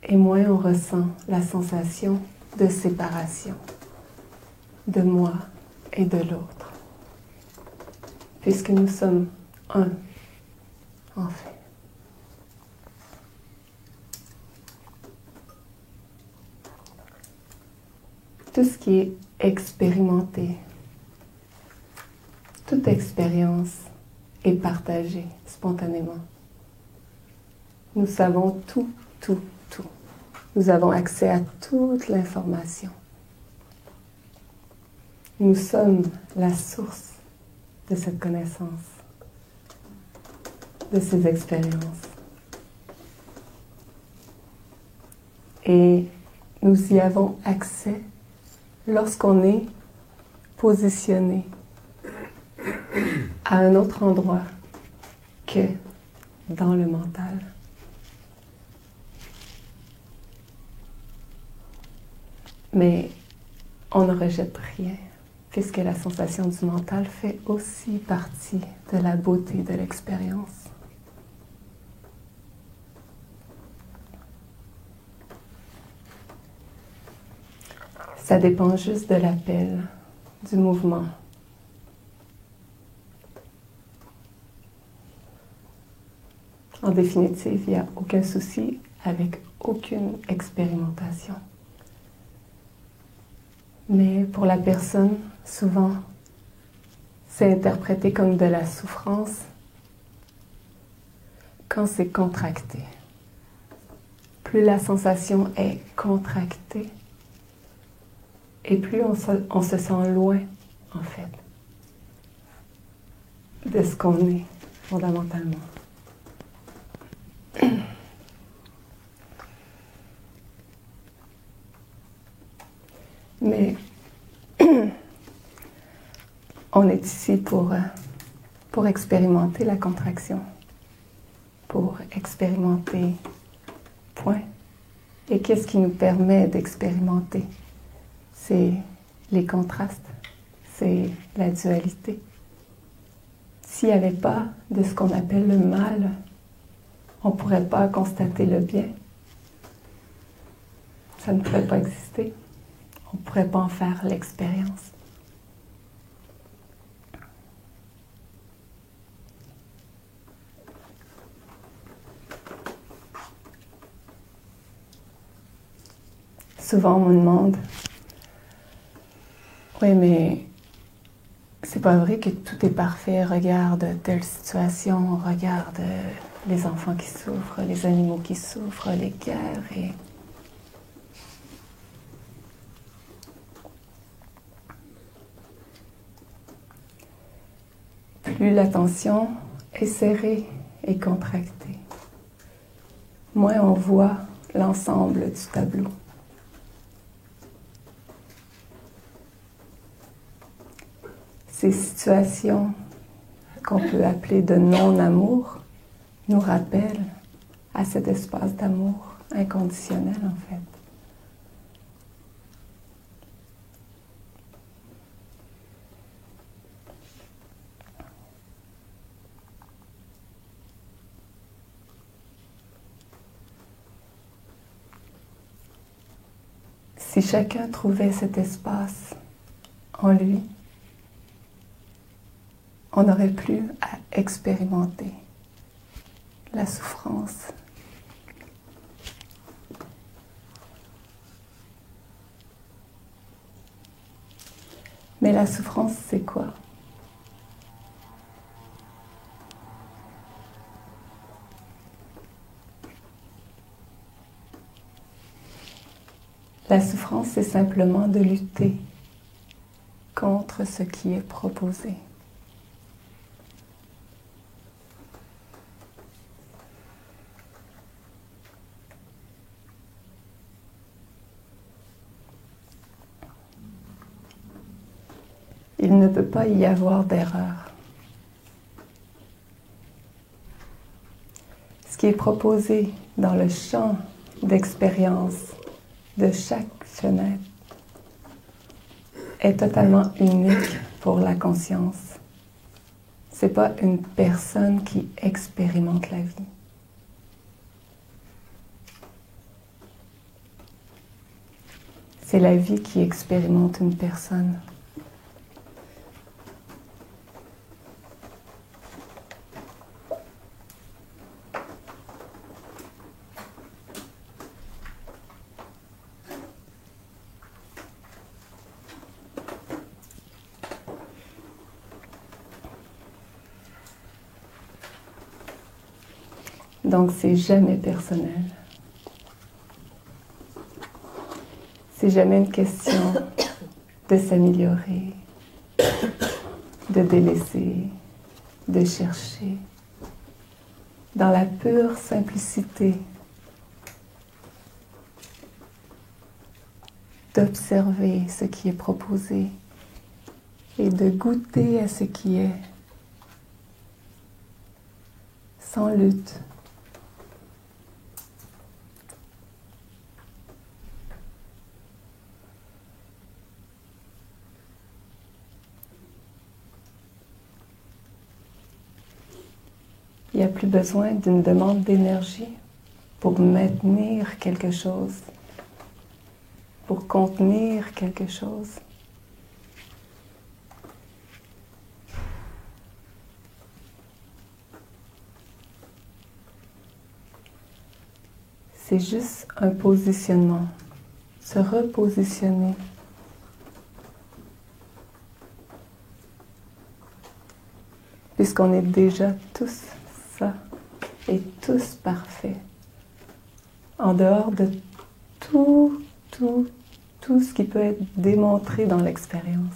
et moins on ressent la sensation de séparation de moi et de l'autre, puisque nous sommes un, en fait. Tout ce qui est expérimenté, toute expérience est partagée spontanément. Nous savons tout, tout, tout. Nous avons accès à toute l'information. Nous sommes la source de cette connaissance, de ces expériences. Et nous y avons accès lorsqu'on est positionné à un autre endroit que dans le mental. Mais on ne rejette rien, puisque la sensation du mental fait aussi partie de la beauté de l'expérience. Ça dépend juste de l'appel, du mouvement. En définitive, il n'y a aucun souci avec aucune expérimentation. Mais pour la personne, souvent, c'est interprété comme de la souffrance quand c'est contracté. Plus la sensation est contractée, et plus on se sent loin, en fait, de ce qu'on est fondamentalement. Mais on est ici pour expérimenter la contraction, pour expérimenter, point. Et qu'est-ce qui nous permet d'expérimenter? C'est les contrastes, c'est la dualité. S'il n'y avait pas de ce qu'on appelle le mal, on ne pourrait pas constater le bien. Ça ne pourrait pas exister. On ne pourrait pas en faire l'expérience. Souvent, on me demande, oui, mais c'est pas vrai que tout est parfait. Regarde telle situation, regarde les enfants qui souffrent, les animaux qui souffrent, les guerres et... Plus l'attention est serrée et contractée, moins on voit l'ensemble du tableau. Ces situations qu'on peut appeler de non-amour nous rappellent à cet espace d'amour inconditionnel, en fait. Si chacun trouvait cet espace en lui, on n'aurait plus à expérimenter la souffrance. Mais la souffrance, c'est quoi? La souffrance, c'est simplement de lutter contre ce qui est proposé. Il ne peut pas y avoir d'erreur. Ce qui est proposé dans le champ d'expérience de chaque fenêtre est totalement unique pour la conscience. Ce n'est pas une personne qui expérimente la vie. C'est la vie qui expérimente une personne. Donc, c'est jamais personnel. C'est jamais une question de s'améliorer, de délaisser, de chercher. Dans la pure simplicité d'observer ce qui est proposé et de goûter à ce qui est, sans lutte. Il n'y a plus besoin d'une demande d'énergie pour maintenir quelque chose, pour contenir quelque chose. C'est juste un positionnement, se repositionner. Puisqu'on est déjà tous ça et tous parfaits, en dehors de tout ce qui peut être démontré dans l'expérience.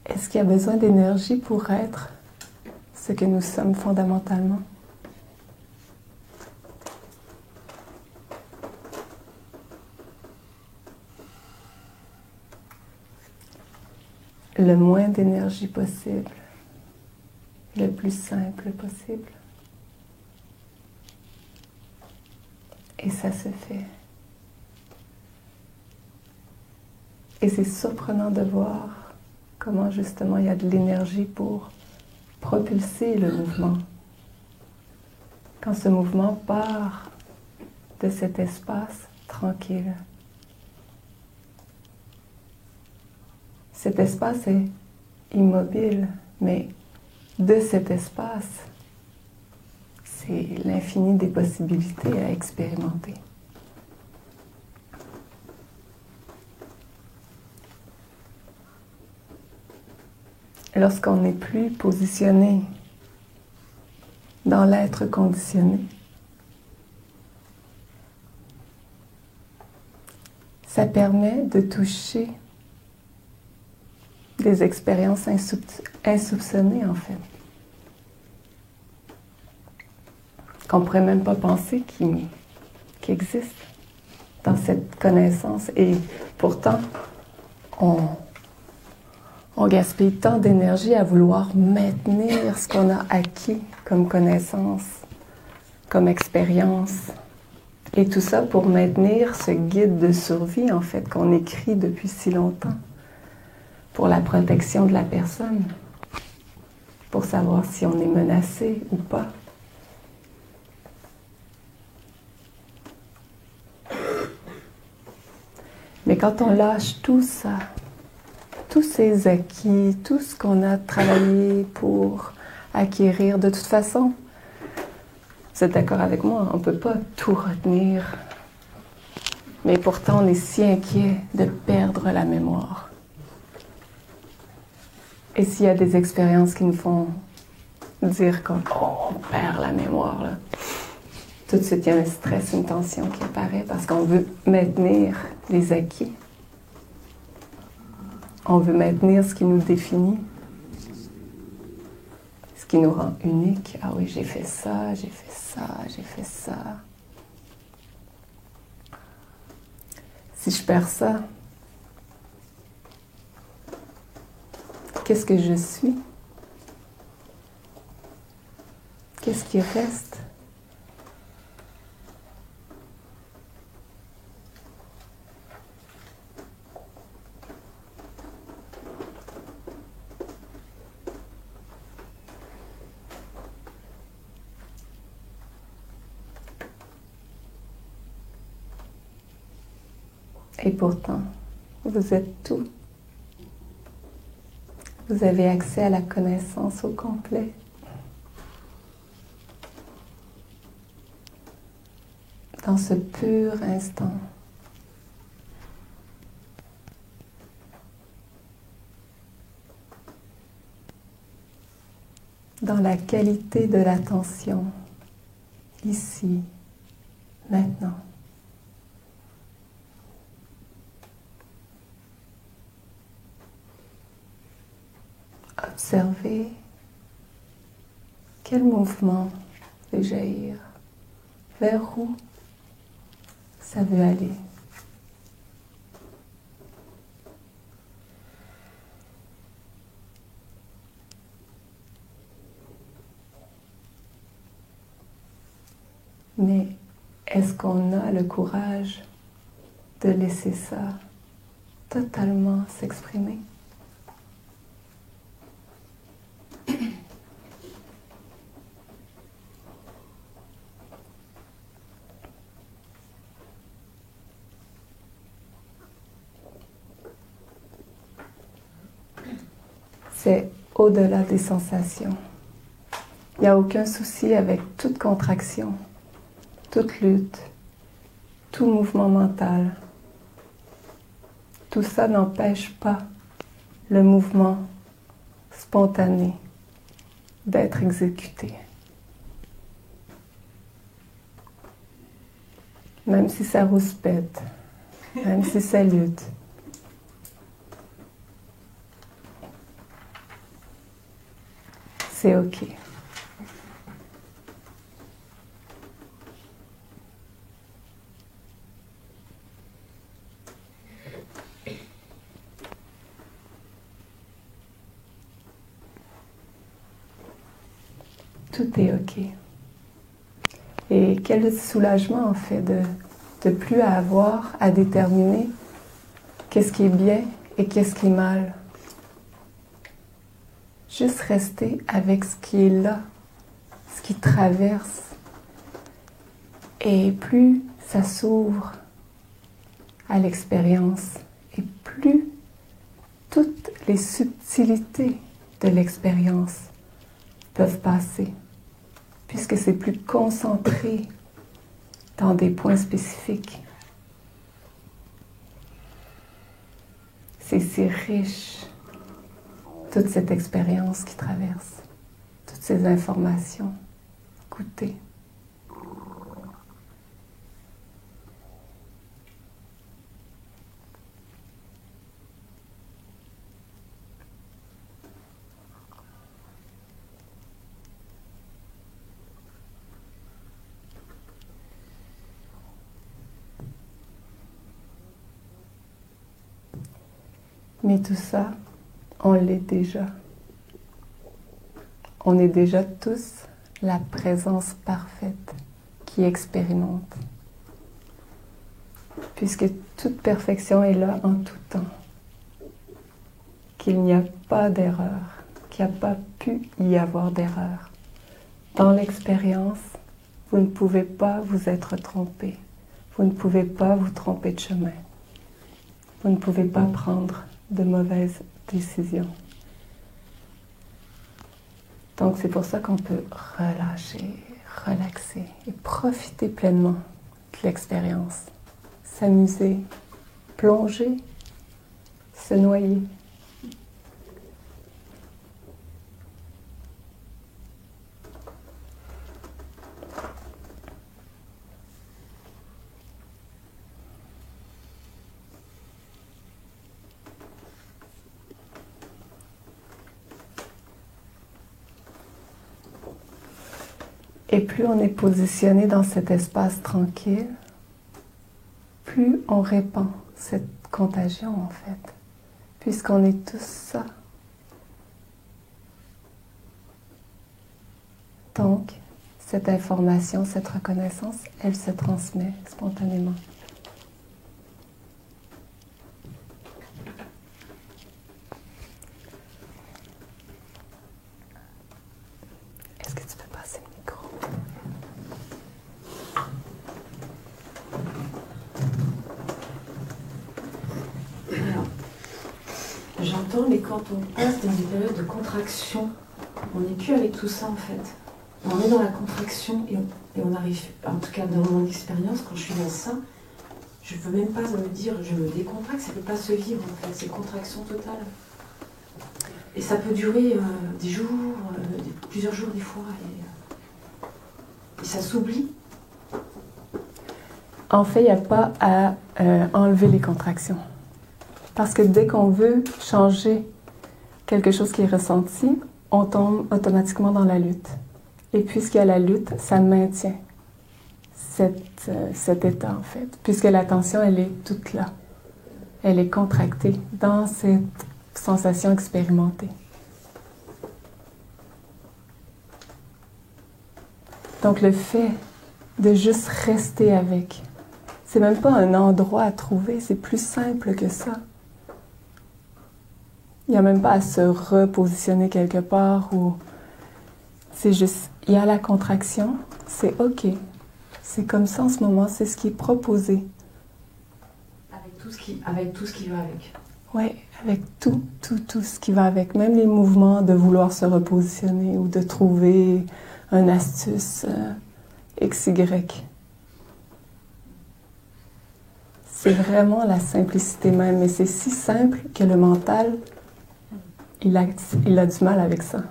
Est-ce qu'il y a besoin d'énergie pour être ce que nous sommes fondamentalement? Le moins d'énergie possible, le plus simple possible. Et ça se fait. Et c'est surprenant de voir comment justement il y a de l'énergie pour propulser le mouvement. Quand ce mouvement part de cet espace tranquille. Cet espace est immobile, mais de cet espace, c'est l'infini des possibilités à expérimenter. Lorsqu'on n'est plus positionné dans l'être conditionné, ça permet de toucher des expériences insoupçonnées, en fait, qu'on ne pourrait même pas penser qui existent dans cette connaissance. Et pourtant, on gaspille tant d'énergie à vouloir maintenir ce qu'on a acquis comme connaissance, comme expérience. Et tout ça pour maintenir ce guide de survie, en fait, qu'on écrit depuis si longtemps, pour la protection de la personne, pour savoir si on est menacé ou pas. Mais quand on lâche tout ça, tous ces acquis, tout ce qu'on a travaillé pour acquérir, de toute façon, vous êtes d'accord avec moi, on ne peut pas tout retenir. Mais pourtant, on est si inquiet de perdre la mémoire. Et s'il y a des expériences qui nous font dire qu'on perd la mémoire, là, tout de suite, il y a un stress, une tension qui apparaît parce qu'on veut maintenir les acquis. On veut maintenir ce qui nous définit, ce qui nous rend unique. Ah oui, j'ai fait ça, j'ai fait ça, j'ai fait ça. Si je perds ça, qu'est-ce que je suis? Qu'est-ce qui reste? Et pourtant, vous êtes tout. Vous avez accès à la connaissance au complet. Dans ce pur instant. Dans la qualité de l'attention, ici, maintenant. Observez quel mouvement veut jaillir, vers où ça veut aller. Mais est-ce qu'on a le courage de laisser ça totalement s'exprimer? C'est au-delà des sensations. Il n'y a aucun souci avec toute contraction, toute lutte, tout mouvement mental. Tout ça n'empêche pas le mouvement spontané d'être exécuté. Même si ça rouspète, même si ça lutte. C'est OK. Tout est OK. Et quel soulagement en fait de plus avoir à déterminer qu'est-ce qui est bien et qu'est-ce qui est mal. Juste rester avec ce qui est là, ce qui traverse. Et plus ça s'ouvre à l'expérience, et plus toutes les subtilités de l'expérience peuvent passer, puisque c'est plus concentré dans des points spécifiques. C'est si riche, toute cette expérience qui traverse, toutes ces informations. Goûtez. Mais tout ça, on l'est déjà. On est déjà tous la présence parfaite qui expérimente. Puisque toute perfection est là en tout temps. Qu'il n'y a pas d'erreur, qu'il n'y a pas pu y avoir d'erreur. Dans l'expérience, vous ne pouvez pas vous être trompé. Vous ne pouvez pas vous tromper de chemin. Vous ne pouvez pas prendre de mauvaises décisions. Donc c'est pour ça qu'on peut relâcher, relaxer et profiter pleinement de l'expérience. S'amuser, plonger, se noyer. Et plus on est positionné dans cet espace tranquille, plus on répand cette contagion en fait, puisqu'on est tous ça. Donc, cette information, cette reconnaissance, elle se transmet spontanément. Est-ce que tu peux passer le micro? Alors, j'entends, mais quand on passe dans des périodes de contraction, on n'est plus avec tout ça en fait. On est dans la contraction et on arrive, en tout cas dans mon expérience, quand je suis dans ça, je ne peux même pas me dire je me décontracte, ça ne peut pas se vivre en fait, c'est contraction totale. Et ça peut durer des jours, plusieurs jours des fois, et ça s'oublie. En fait, il n'y a pas à enlever les contractions. Parce que dès qu'on veut changer quelque chose qui est ressenti, on tombe automatiquement dans la lutte. Et puisqu'il y a la lutte, ça maintient cet état, en fait. Puisque l'attention, elle est toute là. Elle est contractée dans cette sensation expérimentée. Donc, le fait de juste rester avec, c'est même pas un endroit à trouver, c'est plus simple que ça. Il n'y a même pas à se repositionner quelque part ou... C'est juste, il y a la contraction, c'est OK. C'est comme ça en ce moment, c'est ce qui est proposé. Avec tout ce qui va avec. Oui, avec tout ce qui va avec. Même les mouvements de vouloir se repositionner ou de trouver une astuce XY. C'est vraiment la simplicité même. Mais c'est si simple que le mental, il a du mal avec ça.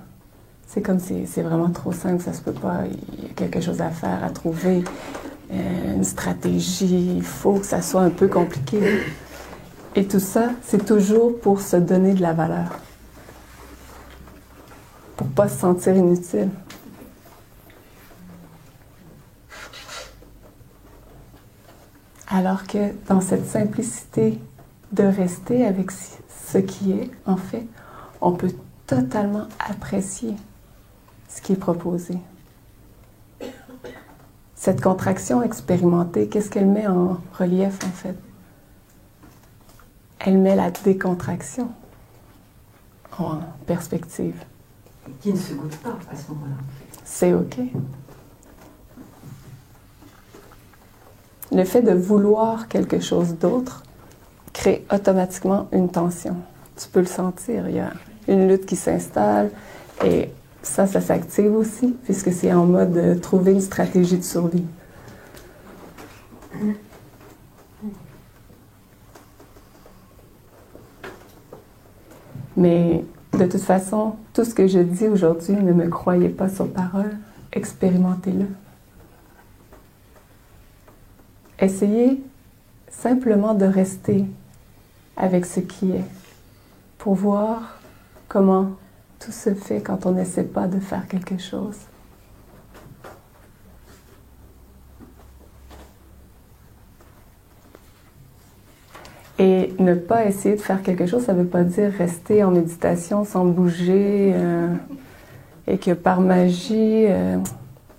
C'est comme si c'est vraiment trop simple, ça se peut pas. Il y a quelque chose à faire, à trouver, une stratégie. Il faut que ça soit un peu compliqué. Et tout ça, c'est toujours pour se donner de la valeur. Pour pas se sentir inutile. Alors que dans cette simplicité de rester avec ce qui est, en fait, on peut totalement apprécier ce qui est proposé. Cette contraction expérimentée, qu'est-ce qu'elle met en relief, en fait? Elle met la décontraction en perspective. Qui ne se goûte pas à ce moment-là. C'est OK. Le fait de vouloir quelque chose d'autre crée automatiquement une tension. Tu peux le sentir, il y a une lutte qui s'installe et ça s'active aussi, puisque c'est en mode de trouver une stratégie de survie. Mais de toute façon, tout ce que je dis aujourd'hui, ne me croyez pas sur parole, expérimentez-le. Essayez simplement de rester avec ce qui est, pour voir comment tout se fait quand on n'essaie pas de faire quelque chose. Et ne pas essayer de faire quelque chose, ça ne veut pas dire rester en méditation sans bouger et que par magie,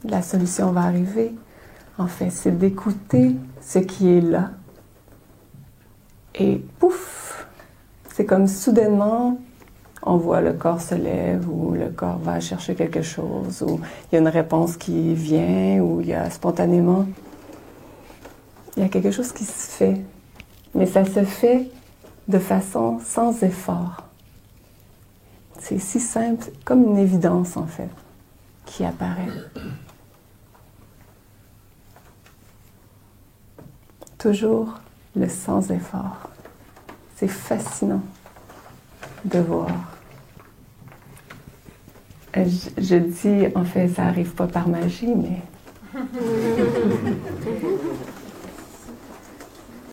la solution va arriver. En fait, c'est d'écouter ce qui est là. Et pouf! C'est comme soudainement, on voit le corps se lève ou le corps va chercher quelque chose ou il y a une réponse qui vient ou il y a spontanément, il y a quelque chose qui se fait. Mais ça se fait de façon sans effort. C'est si simple, comme une évidence en fait, qui apparaît. Toujours le sans effort. C'est fascinant de voir. Je dis, en fait, ça n'arrive pas par magie, mais